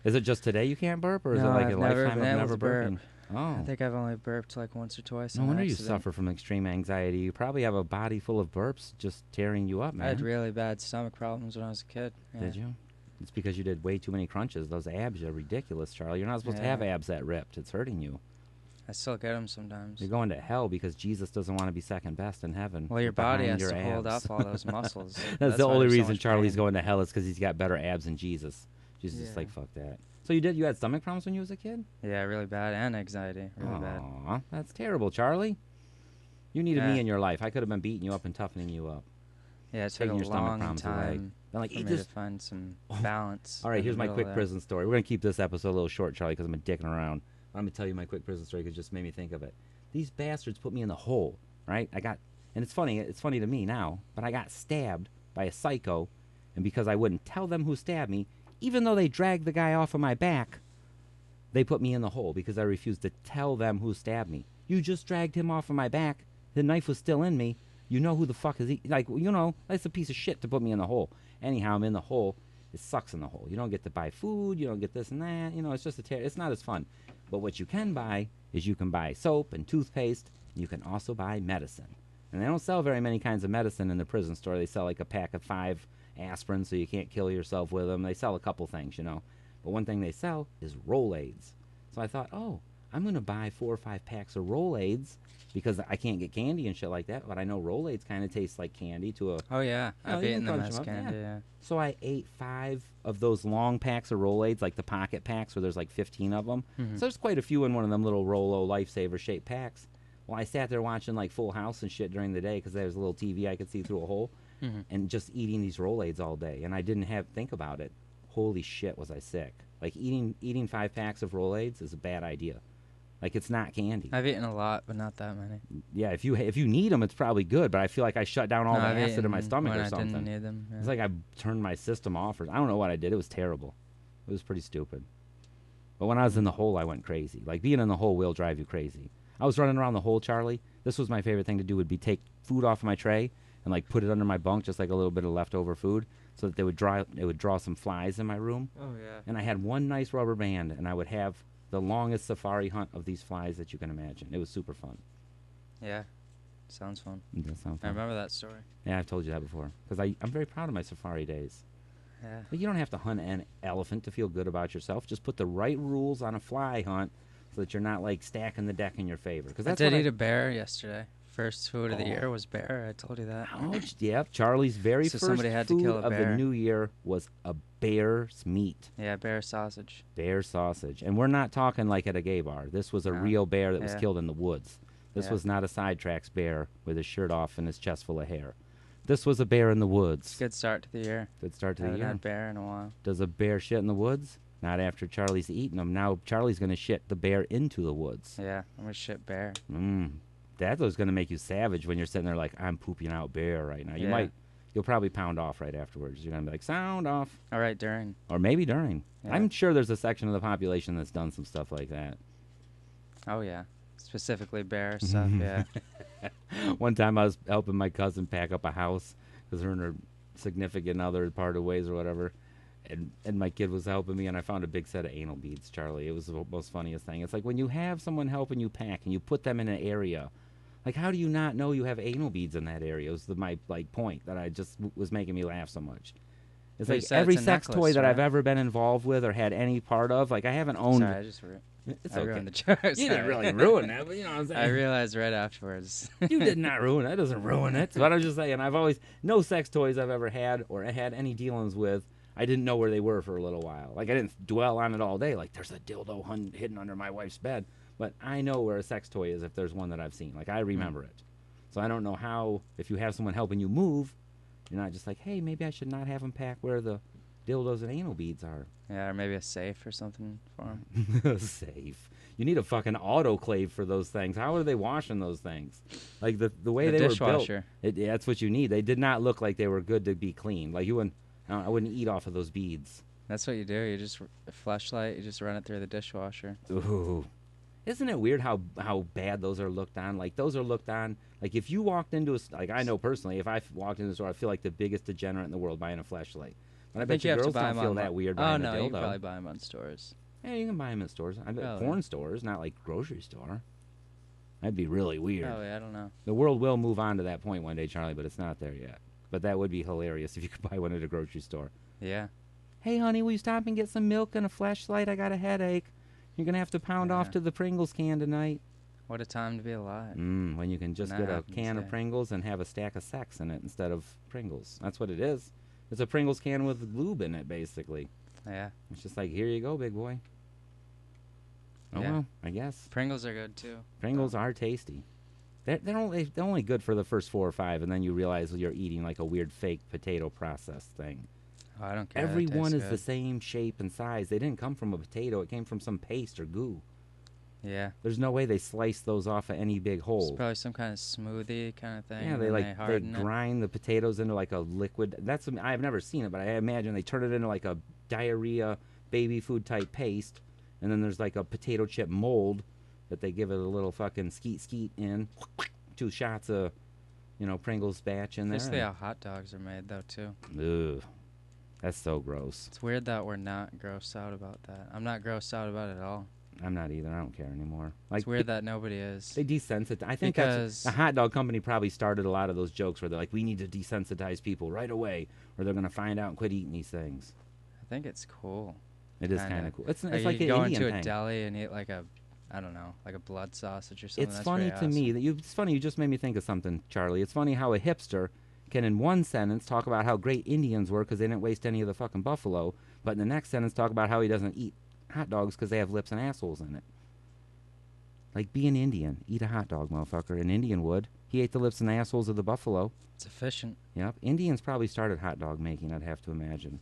A: Is it just today you can't burp, or is
B: no,
A: it like
B: I've
A: a
B: never
A: lifetime of never burping?
B: Oh. I think I've only burped like once or twice.
A: No wonder you suffer from extreme anxiety. You probably have a body full of burps just tearing you up, man.
B: I had really bad stomach problems when I was a kid. Yeah.
A: Did you? It's because you did way too many crunches. Those abs are ridiculous, Charlie. You're not supposed to have abs that ripped. It's hurting you.
B: I still get them sometimes.
A: You're going to hell because Jesus doesn't want to be second best in heaven.
B: Well, your body has to hold up all those muscles.
A: That's the only reason Charlie's going to hell is because he's got better abs than Jesus. Jesus is like, fuck that. So you had stomach problems when you was a kid?
B: Yeah, really bad, and anxiety, really bad.
A: Aw, that's terrible, Charlie. You needed me in your life. I could have been beating you up and toughening you up.
B: Yeah, it took a long time for me to find some balance.
A: All right, here's my quick prison story. We're going to keep this episode a little short, Charlie, because I'm dicking around. I'm going to tell you my quick prison story because it just made me think of it. These bastards put me in the hole, right? And it's funny to me now, but I got stabbed by a psycho, and because I wouldn't tell them who stabbed me, even though they dragged the guy off of my back, they put me in the hole because I refused to tell them who stabbed me. You just dragged him off of my back. The knife was still in me. You know who the fuck is he? Like, you know, that's a piece of shit to put me in the hole. Anyhow, I'm in the hole. It sucks in the hole. You don't get to buy food. You don't get this and that. You know, it's just it's not as fun. But what you can buy is you can buy soap and toothpaste. And you can also buy medicine. And they don't sell very many kinds of medicine in the prison store. They sell like a pack of 5 aspirin so you can't kill yourself with them. They sell a couple things, you know. But one thing they sell is Rolaids. So I thought, I'm going to buy 4 or 5 packs of Rolaids because I can't get candy and shit like that. But I know Rolaids kind of taste like candy to a...
B: Oh, yeah. I've eaten them as candy, yeah.
A: So I ate 5 of those long packs of Rolaids, like the pocket packs where there's like 15 of them. Mm-hmm. So there's quite a few in one of them little Rolo Lifesaver shaped packs. Well, I sat there watching like Full House and shit during the day because there was a little TV I could see through a hole. Mm-hmm. And just eating these Rolaids all day, and I didn't think about it. Holy shit, was I sick! Like eating 5 packs of Rolaids is a bad idea. Like, it's not candy.
B: I've eaten a lot, but not that many.
A: Yeah, if you need them, it's probably good. But I feel like I shut down all
B: No,
A: the
B: I've
A: acid in my
B: eaten
A: stomach
B: when
A: or
B: I
A: something.
B: didn't need them. Yeah.
A: It's like I turned my system off, or I don't know what I did. It was terrible. It was pretty stupid. But when I was in the hole, I went crazy. Like, being in the hole will drive you crazy. I was running around the hole, Charlie. This was my favorite thing to do. Would be take food off of my tray and like put it under my bunk, just like a little bit of leftover food, so that they would draw some flies in my room.
B: Oh yeah.
A: And I had one nice rubber band, and I would have the longest safari hunt of these flies that you can imagine. It was super fun.
B: Yeah. Sounds fun.
A: It does sound
B: I
A: fun.
B: remember that story.
A: Yeah, I've told you that before. Because I'm very proud of my safari days.
B: Yeah.
A: But you don't have to hunt an elephant to feel good about yourself. Just put the right rules on a fly hunt so that you're not, like, stacking the deck in your favor. Because
B: I did eat a bear yesterday. First food of the year was bear. I told you that.
A: Ouch. Yep. Charlie's very
B: So
A: first
B: somebody had to
A: food
B: kill a
A: of the
B: bear.
A: new year was a bear's meat.
B: Yeah, bear sausage.
A: Bear sausage. And we're not talking like at a gay bar. This was a
B: No.
A: real bear that was
B: Yeah.
A: killed in the woods. This
B: Yeah.
A: was not a sidetracks bear with his shirt off and his chest full of hair. This was a bear in the woods.
B: Good start to the year.
A: Good start to the
B: Haven't
A: year.
B: had bear in a while.
A: Does a bear shit in the woods? Not after Charlie's eaten them. Now Charlie's going to shit the bear into the woods.
B: Yeah, I'm gonna shit bear.
A: That was going to make you savage when you're sitting there like, I'm pooping out bear right now.
B: Yeah.
A: You'll probably pound off right afterwards. You're going to be like, sound off.
B: All right, during.
A: Or maybe during.
B: Yeah.
A: I'm sure there's a section of the population that's done some stuff like that.
B: Oh yeah, specifically bear stuff. Yeah.
A: One time I was helping my cousin pack up a house because her and her significant other parted ways or whatever. And my kid was helping me, and I found a big set of anal beads, Charlie. It was the most funniest thing. It's like when you have someone helping you pack and you put them in an area, like, how do you not know you have anal beads in that area? It was my point that I just was making me laugh so much. It's
B: Well, you
A: like
B: said
A: every
B: it's a
A: sex
B: necklace,
A: toy that I've
B: right?
A: ever been involved with or had any part of, like, I haven't owned.
B: Sorry,
A: It's
B: I
A: okay.
B: ruined the joke.
A: You didn't
B: Sorry.
A: really ruin that, but you know what I'm saying.
B: I realized right afterwards.
A: You did not ruin it. That doesn't ruin it. But I'm just saying, I've always, no sex toys I've ever had or had any dealings with, I didn't know where they were for a little while. Like, I didn't dwell on it all day. Like, there's a dildo hidden under my wife's bed. But I know where a sex toy is if there's one that I've seen. Like, I remember it. So I don't know how, if you have someone helping you move, you're not just like, hey, maybe I should not have them pack where the dildos and anal beads are.
B: Yeah, or maybe a safe or something for him.
A: Safe. You need a fucking autoclave for those things. How are they washing those things? Like, the way
B: The
A: they
B: dishwasher.
A: were built. That's what you need. They did not look like they were good to be cleaned. Like, I wouldn't eat off of those beads.
B: That's what you do. You just a flashlight. You just run it through the dishwasher.
A: Ooh. Isn't it weird how bad those are looked on? Like, those are looked on. Like, if you walked into like, I know personally, if I walked into a store, I feel like the biggest degenerate in the world buying a flashlight. But I bet
B: think you
A: you
B: have to
A: girls
B: buy
A: don't
B: them
A: feel that weird
B: Oh
A: buying
B: no,
A: a dildo.
B: you can probably buy them on stores.
A: Yeah, you can buy them in stores. I bet
B: Probably.
A: porn stores, not like grocery store. That'd be really weird.
B: Probably, I don't know.
A: The world will move on to that point one day, Charlie, but it's not there yet. But that would be hilarious if you could buy one at a grocery store.
B: Yeah.
A: Hey, honey, will you stop and get some milk and a flashlight? I got a headache. You're going to have to pound off
B: Yeah.
A: to the Pringles can tonight.
B: What a time to be alive.
A: When you can just
B: That
A: get a
B: happens,
A: can of
B: yeah.
A: Pringles and have a stack of sex in it instead of Pringles. That's what it is. It's a Pringles can with lube in it, basically.
B: Yeah.
A: It's just like, here you go, big boy. Oh,
B: Yeah.
A: well, I guess.
B: Pringles are good too.
A: Pringles are tasty. They're only good for the first 4 or 5, and then you realize you're eating like a weird fake potato processed thing.
B: Oh, I don't care.
A: Every
B: It
A: one
B: tastes
A: is the
B: good.
A: same shape and size. They didn't come from a potato. It came from some paste or goo.
B: Yeah.
A: There's no way they sliced those off of any big
B: It's
A: hole.
B: probably some kind of smoothie kind of thing.
A: Yeah,
B: and
A: they
B: then
A: they
B: harden it.
A: grind the potatoes into like a liquid. I've never seen it, but I imagine they turn it into like a diarrhea baby food type paste, and then there's like a potato chip mold that they give it a little fucking skeet in. 2 shots of, Pringles batch in there.
B: Basically how hot dogs are made though too.
A: Ugh, that's so gross.
B: It's weird that we're not grossed out about that. I'm not grossed out about it at all.
A: I'm not either. I don't care anymore. Like,
B: It's weird that nobody is.
A: they desensitize. I think
B: Because-
A: the hot dog company probably started a lot of those jokes where they're like, we need to desensitize people right away, or they're gonna find out and quit eating these things.
B: I think it's cool.
A: It is
B: Kinda.
A: kind of cool. It's
B: Like
A: like
B: you
A: an
B: go
A: Indian
B: into a
A: thing.
B: deli and eat like a, I don't know, like a blood sausage or something.
A: It's
B: That's
A: funny
B: pretty
A: to me
B: awesome.
A: that it's funny. You just made me think of something, Charlie. It's funny how a hipster can, in one sentence, talk about how great Indians were because they didn't waste any of the fucking buffalo, but in the next sentence, talk about how he doesn't eat hot dogs because they have lips and assholes in it. Like, be an Indian. Eat a hot dog, motherfucker. An Indian would. He ate the lips and assholes of the buffalo.
B: It's efficient.
A: Yep. Indians probably started hot dog making, I'd have to imagine.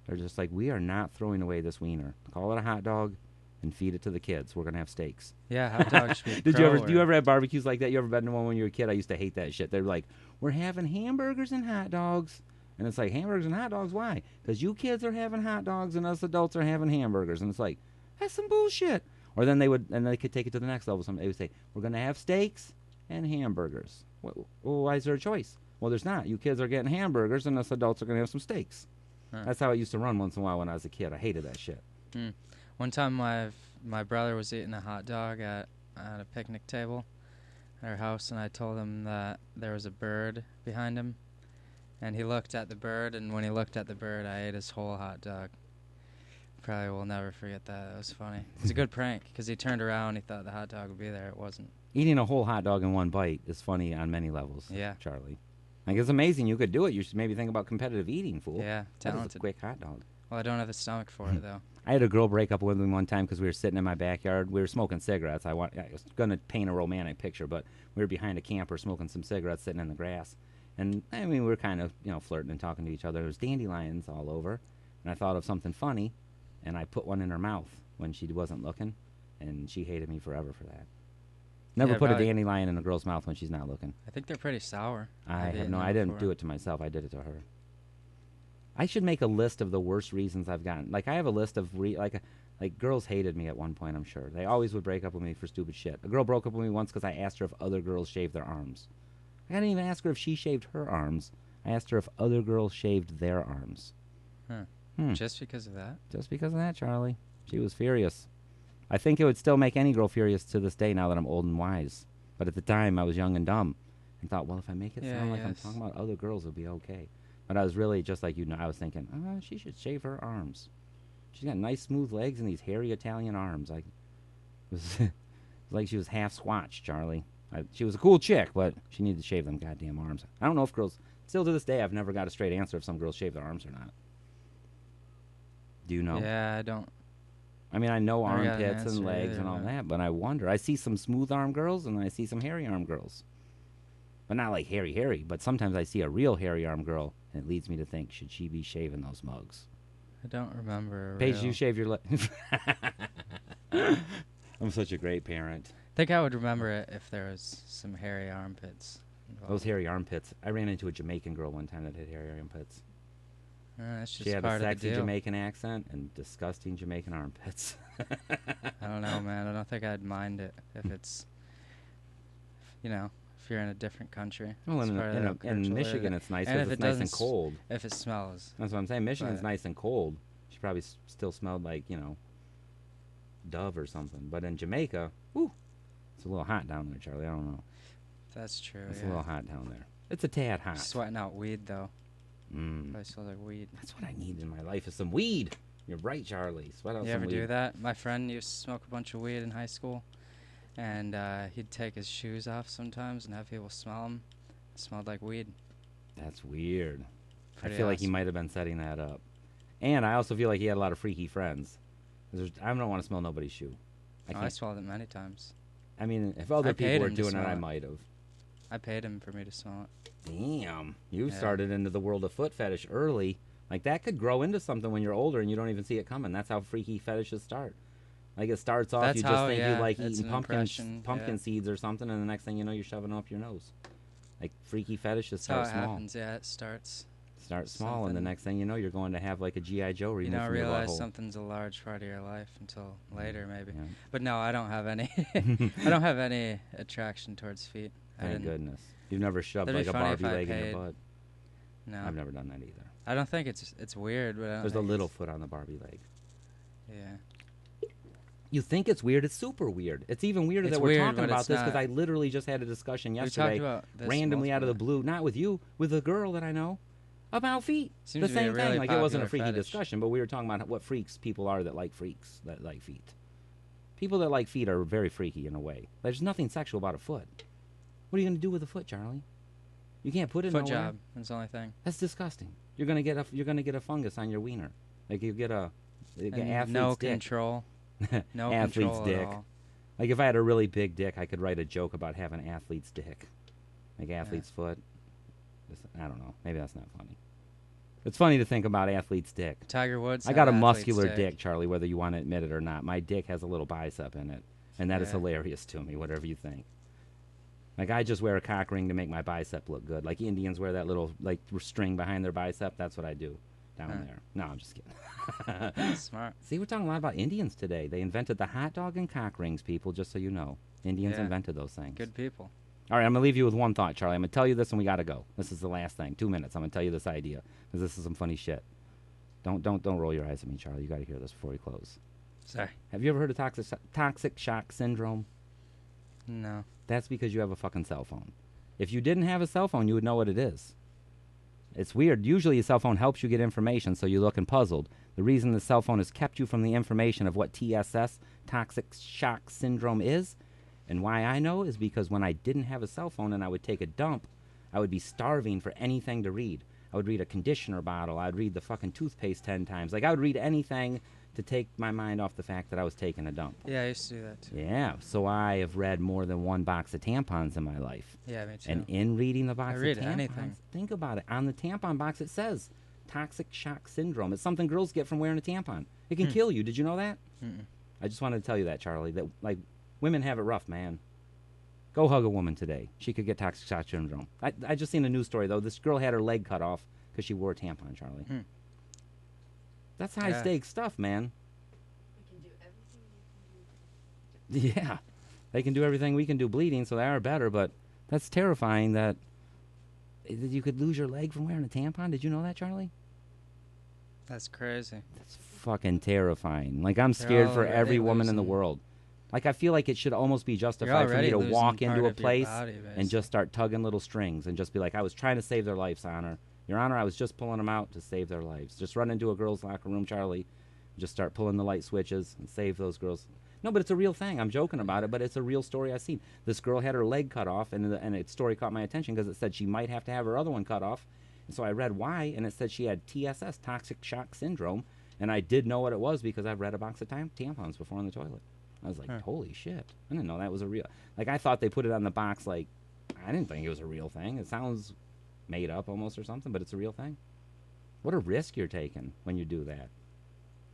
A: They're just like, we are not throwing away this wiener. Call it a hot dog. and feed it to the kids. We're gonna have steaks.
C: Yeah, hot dogs.
A: Do you ever have barbecues like that? You ever been to one when you were a kid? I used to hate that shit. They're like, we're having hamburgers and hot dogs. And it's like, hamburgers and hot dogs? Why? Because you kids are having hot dogs and us adults are having hamburgers. And it's like, that's some bullshit. Or then they could take it to the next level. They would say, we're going to have steaks and hamburgers. Well, why is there a choice? Well, there's not. You kids are getting hamburgers and us adults are going to have some steaks. Huh. That's how it used to run once in a while when I was a kid. I hated that shit.
C: One time my brother was eating a hot dog at a picnic table at our house, and I told him that there was a bird behind him. And he looked at the bird, and when he looked at the bird, I ate his whole hot dog. Probably will never forget that. It was funny. It was a good prank, because he turned around, he thought the hot dog would be there. It wasn't.
A: Eating a whole hot dog in one bite is funny on many levels.
C: Yeah.
A: Charlie. Like, it's amazing you could do it. You should maybe think about competitive eating, fool.
C: Yeah, talented.
A: That is a quick hot dog.
C: Well, I don't have the stomach for it, though.
A: I had a girl break up with me one time because we were sitting in my backyard. We were smoking cigarettes. I was going to paint a romantic picture, but we were behind a camper smoking some cigarettes sitting in the grass. And, I mean, we were kind of, flirting and talking to each other. There was dandelions all over. And I thought of something funny, and I put one in her mouth when she wasn't looking. And she hated me forever for that. Never put a dandelion in a girl's mouth when she's not looking.
C: I think they're pretty sour.
A: I didn't do it to myself. I did it to her. I should make a list of the worst reasons I've gotten. Like, I have a list of, like girls hated me at one point, I'm sure. They always would break up with me for stupid shit. A girl broke up with me once because I asked her if other girls shaved their arms. I didn't even ask her if she shaved her arms. I asked her if other girls shaved their arms.
C: Huh. Just because of that?
A: Just because of that, Charlie. She was furious. I think it would still make any girl furious to this day now that I'm old and wise. But at the time, I was young and dumb and thought, well, if I make it sound like I'm talking about other girls, it'll be okay. But I was really, just like I was thinking, she should shave her arms. She's got nice, smooth legs and these hairy Italian arms. It was like she was half Squatch, Charlie. She was a cool chick, but she needed to shave them goddamn arms. I don't know if girls... Still to this day, I've never got a straight answer if some girls shave their arms or not. Do you know?
C: Yeah, I don't.
A: I mean, I know armpits and legs and all that, but I wonder. I see some smooth arm girls and I see some hairy arm girls. But not like hairy, but sometimes I see a real hairy arm girl, and it leads me to think, should she be shaving those mugs?
C: I don't remember.
A: Paige, you shave your legs. I'm such a great parent.
C: I think I would remember it if there was some hairy armpits involved.
A: Those hairy armpits. I ran into a Jamaican girl one time that had hairy armpits.
C: That's just
A: she had
C: part
A: a
C: of
A: sexy
C: the deal.
A: Jamaican accent and disgusting Jamaican armpits.
C: I don't know, man. I don't think I'd mind it if it's, if you're in a different country.
A: Well, in Michigan it's nice because it's nice and cold.
C: If it smells.
A: That's what I'm saying. Michigan's nice and cold. She probably still smelled like, Dove or something. But in Jamaica, it's a little hot down there, Charlie. I don't know.
C: That's true.
A: It's a little hot down there. It's a tad hot.
C: Sweating out weed, though.
A: Probably
C: smells like weed.
A: That's what I need in my life is some weed. You're right, Charlie. Sweat out some weed.
C: You ever do that? My friend used to smoke a bunch of weed in high school, and he'd take his shoes off sometimes and have people smell them. It smelled like weed.
A: That's weird.
C: Pretty
A: I feel like
C: awesome.
A: he might have been setting that up. And I also feel like he had a lot of freaky friends. I don't want to smell nobody's shoe.
C: I smelled it many times.
A: I mean, if other people were doing it, I might have.
C: I paid him for me to smell it.
A: Damn. You started into the world of foot fetish early. Like, that could grow into something when you're older and you don't even see it coming. That's how freaky fetishes start. Like, it starts off, you just think you like eating pumpkin seeds or something, and the next thing you know, you're shoving it up your nose. Like, freaky fetishes start small.
C: That's how it happens, it starts.
A: Start small, and the next thing you know, you're going to have, like, a G.I. Joe removed from your butthole.
C: You don't realize something's a large part of your life until later, maybe.
A: Yeah.
C: But no, I don't have any. I don't have any attraction towards feet.
A: Thank goodness. You've never shoved, like, a Barbie leg in your butt?
C: No.
A: I've never done that either.
C: I don't think it's weird, but I don't
A: There's a little foot on the Barbie leg.
C: Yeah.
A: You think it's weird? It's super weird. It's even weirder that we're talking about this because I literally just had a discussion yesterday, randomly out of the blue, not with you, with a girl that I know, about feet.
C: Seems
A: the same thing. Like, it wasn't a freaky
C: fetish.
A: discussion, but we were talking about what freaks people are that like freaks, that like feet. People that like feet are very freaky in a way. There's nothing sexual about a foot. What are you going to do with a foot, Charlie? You can't put it
C: foot
A: nowhere.
C: job. That's the only thing.
A: That's disgusting. You're gonna get a fungus on your wiener. Like, you get a athlete's
C: no
A: dick.
C: Control. No
A: athlete's
C: control
A: dick.
C: at all.
A: Like, if I had a really big dick, I could write a joke about having athlete's dick. Like, athlete's foot. I don't know. Maybe that's not funny. It's funny to think about athlete's dick.
C: Tiger Woods.
A: I got a
C: had
A: muscular
C: athlete's
A: dick, Charlie, whether you want to admit it or not. My dick has a little bicep in it, and that is
C: Yeah.
A: hilarious to me, whatever you think. Like, I just wear a cock ring to make my bicep look good. Like Indians wear that little, like, string behind their bicep. That's what I do down there. No, I'm just kidding.
C: Smart.
A: See, we're talking a lot about Indians today. They invented the hot dog and cock rings, people, just so you know. Indians
C: Yeah.
A: invented those things.
C: Good people.
A: All right, I'm going to leave you with one thought, Charlie. I'm going to tell you this, and we got to go. This is the last thing. 2 minutes. I'm going to tell you this idea, because this is some funny shit. Don't roll your eyes at me, Charlie. You got to hear this before we close.
C: Sorry.
A: Have you ever heard of toxic shock syndrome?
C: No.
A: That's because you have a fucking cell phone. If you didn't have a cell phone, you would know what it is. It's weird. Usually a cell phone helps you get information, so you're looking puzzled. The reason the cell phone has kept you from the information of what TSS, toxic shock syndrome, is, and why I know, is because when I didn't have a cell phone and I would take a dump, I would be starving for anything to read. I would read a conditioner bottle. I'd read the fucking toothpaste 10 times. Like, I would read anything to take my mind off the fact that I was taking a dump.
C: Yeah, I used to do that too.
A: Yeah, so I have read more than one box of tampons in my life.
C: Yeah, me too.
A: And in reading the box
C: I read
A: of tampons,
C: anything.
A: think about it. On the tampon box, it says toxic shock syndrome. It's something girls get from wearing a tampon. It can kill you. Did you know that?
C: Mm-mm.
A: I just wanted to tell you that, Charlie, that, like, women have it rough, man. Go hug a woman today. She could get toxic shock syndrome. I just seen a news story, though. This girl had her leg cut off because she wore a tampon, Charlie.
C: Hmm.
A: That's high-stakes stuff, man.
D: We can do everything you can do.
A: Yeah. They can do everything we can do bleeding, so they are better, but that's terrifying that you could lose your leg from wearing a tampon. Did you know that, Charlie?
C: That's crazy.
A: That's fucking terrifying. Like, I'm
C: You're
A: scared for
C: already
A: every woman in the
C: losing-
A: world. Like, I feel like it should almost be
C: You're
A: justified for me
C: already
A: to
C: losing
A: walk
C: part
A: into a
C: of your
A: place
C: body,
A: and
C: basically.
A: just start tugging little strings and just be like, I was trying to save their lives, Honor. Your Honor, I was just pulling them out to save their lives. Just run into a girl's locker room, Charlie, and just start pulling the light switches and save those girls. No, but it's a real thing. I'm joking about it, but it's a real story I've seen. This girl had her leg cut off, and the story caught my attention because it said she might have to have her other one cut off. And so I read why, and it said she had TSS, toxic shock syndrome, and I did know what it was because I've read a box of tampons before in the toilet. I was like, holy shit. I didn't know that was a real... Like, I thought they put it on the box like... I didn't think it was a real thing. It sounds made up almost or something, but it's a real thing. What a risk you're taking when you do that.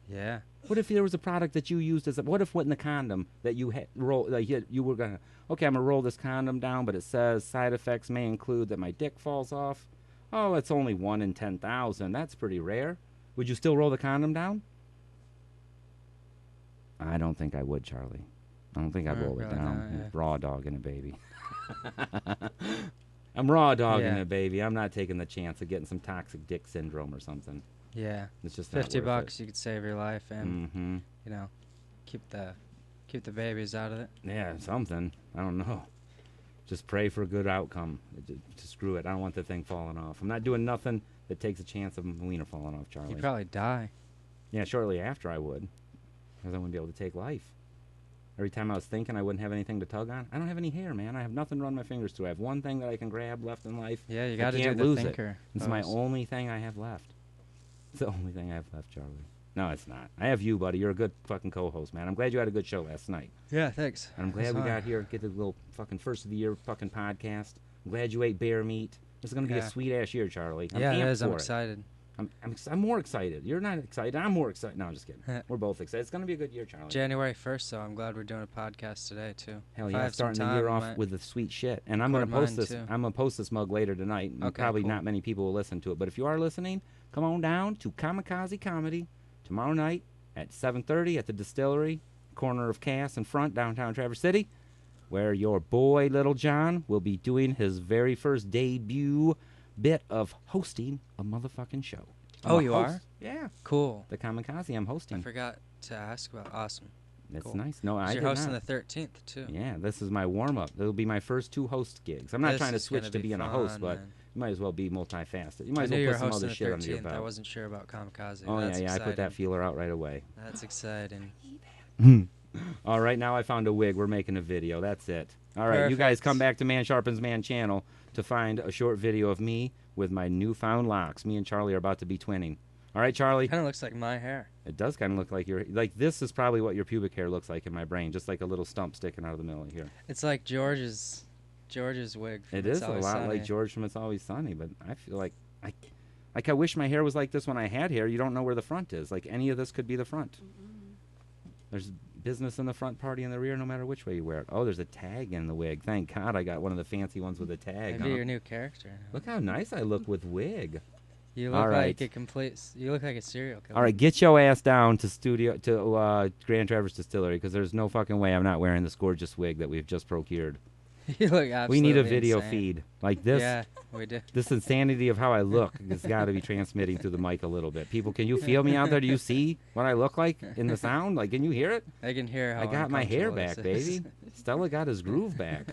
C: Yeah.
A: What if there was a product that you used as a... What if in the condom that you roll... Like, you were going to... Okay, I'm going to roll this condom down, but it says side effects may include that my dick falls off. Oh, it's only 1 in 10,000. That's pretty rare. Would you still roll the condom down? I don't think I would, Charlie. I don't think I'd roll it
C: Really
A: down.
C: not, yeah.
A: Raw dogging it, baby. I'm raw dogging
C: Yeah.
A: it, baby. I'm not taking the chance of getting some toxic dick syndrome or something.
C: Yeah.
A: It's just not
C: $50
A: worth
C: bucks, you could save your life and
A: Mm-hmm.
C: you know, keep the babies out of it.
A: Yeah, something. I don't know. Just pray for a good outcome. Just screw it. I don't want the thing falling off. I'm not doing nothing that takes a chance of my wiener falling off, Charlie.
C: You'd probably die.
A: Yeah, shortly after I would. Because I wouldn't be able to take life. Every time I was thinking I wouldn't have anything to tug on. I don't have any hair, man. I have nothing to run my fingers through. I have one thing that I can grab left in life.
C: Yeah, you
A: I
C: got to do
A: can't
C: the
A: lose it.
C: thinker.
A: It's my
C: pose.
A: only thing I have left. It's the only thing I have left, Charlie. No, it's not. I have you, buddy. You're a good fucking co-host, man. I'm glad you had a good show last night.
C: Yeah, thanks.
A: And I'm glad we got here, get the little fucking first of the year fucking podcast. I'm glad you ate bear meat. This is going to be a
C: Yeah.
A: sweet-ass year, Charlie. I'm
C: Yeah, it
A: amped
C: is. I'm
A: for it.
C: excited.
A: I'm more excited. You're not excited. I'm more excited. No, I'm just kidding. We're both excited. It's going to be a good year, Charlie.
C: January 1st, so I'm glad we're doing a podcast today, too.
A: Hell
C: If I
A: yeah,
C: have some
A: starting the year
C: time, I
A: off
C: might
A: with the sweet shit. And I'm going to
C: record
A: post
C: mine,
A: this.
C: too.
A: I'm going to post this mug later tonight. And
C: Okay,
A: probably
C: cool.
A: not many people will listen to it. But if you are listening, come on down to Kamikaze Comedy tomorrow night at 7:30 at the Distillery, corner of Cass and Front, downtown Traverse City, where your boy Little John will be doing his very first debut bit of hosting a motherfucking show.
C: Oh,
A: I'm a
C: you
A: host.
C: are?
A: Yeah.
C: Cool.
A: The Kamikaze I'm
C: I
A: hosting.
C: forgot to ask about. Awesome.
A: That's
C: cool.
A: nice. No,
C: 'Cause
A: I
C: you're
A: did
C: hosting
A: not.
C: the 13th, too.
A: Yeah, this is my warm-up. It'll be my first 2 host gigs. I'm not
C: This
A: trying to
C: is gonna
A: switch to
C: be
A: being a host,
C: fun,
A: but
C: man.
A: you might as well be multifaceted. You might
C: I
A: as
C: knew
A: well
C: you were
A: put some
C: hosting
A: other
C: the
A: shit under your
C: 13th. I
A: belt.
C: wasn't sure about Kamikaze.
A: Oh,
C: That's
A: yeah, I put that
C: exciting.
A: feeler out right away.
C: That's exciting.
A: All right, now I found a wig. We're making a video. That's it. All right, you guys
C: Perfect.
A: come back to Man Sharpens Man channel to find a short video of me with my newfound locks. Me and Charlie are about to be twinning. All right, Charlie?
C: Kind of looks like my hair.
A: It does kind of look like your... Like, this is probably what your pubic hair looks like in my brain, just like a little stump sticking out of the middle of here.
C: It's like George's wig. From
A: It
C: It's
A: is a
C: Always
A: lot
C: Sunny.
A: like George from It's Always Sunny, but I feel like... Like, I wish my hair was like this when I had hair. You don't know where the front is. Like, any of this could be the front. There's business in the front, party in the rear, no matter which way you wear it. Oh, there's a tag in the wig. Thank God I got one of the fancy ones with a tag.
C: Maybe your new character.
A: Look how nice I look with wig.
C: You look like a complete. You look like a serial killer.
A: All right, get your ass down to Grand Traverse Distillery, because there's no fucking way I'm not wearing this gorgeous wig that we've just procured.
C: You look absolutely
A: We need a video
C: insane.
A: feed like this.
C: Yeah, we do.
A: This insanity of how I look has got to be transmitting through the mic a little bit. People, can you feel me out there? Do you see what I look like in the sound? Like, can you hear it?
C: I can hear how
A: I got my hair
C: uncomfortable
A: back,
C: this is.
A: baby. Stella got his groove back.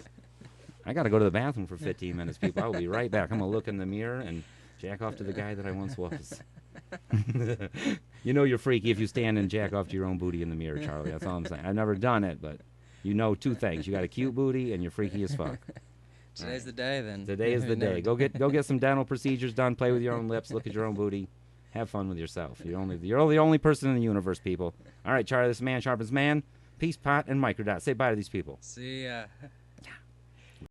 A: I got to go to the bathroom for 15 minutes, people. I will be right back. I'm going to look in the mirror and jack off to the guy that I once was. You know you're freaky if you stand and jack off to your own booty in the mirror, Charlie. That's all I'm saying. I've never done it, but you know two things. You got a cute booty and you're freaky as fuck.
C: Today's the day, then.
A: Today is the day. Go get some dental procedures done. Play with your own lips. Look at your own booty. Have fun with yourself. You're the only person in the universe, people. All right, Charlie. This is Man Sharpens Man. Peace, pot, and microdot. Say bye to these people.
C: See ya.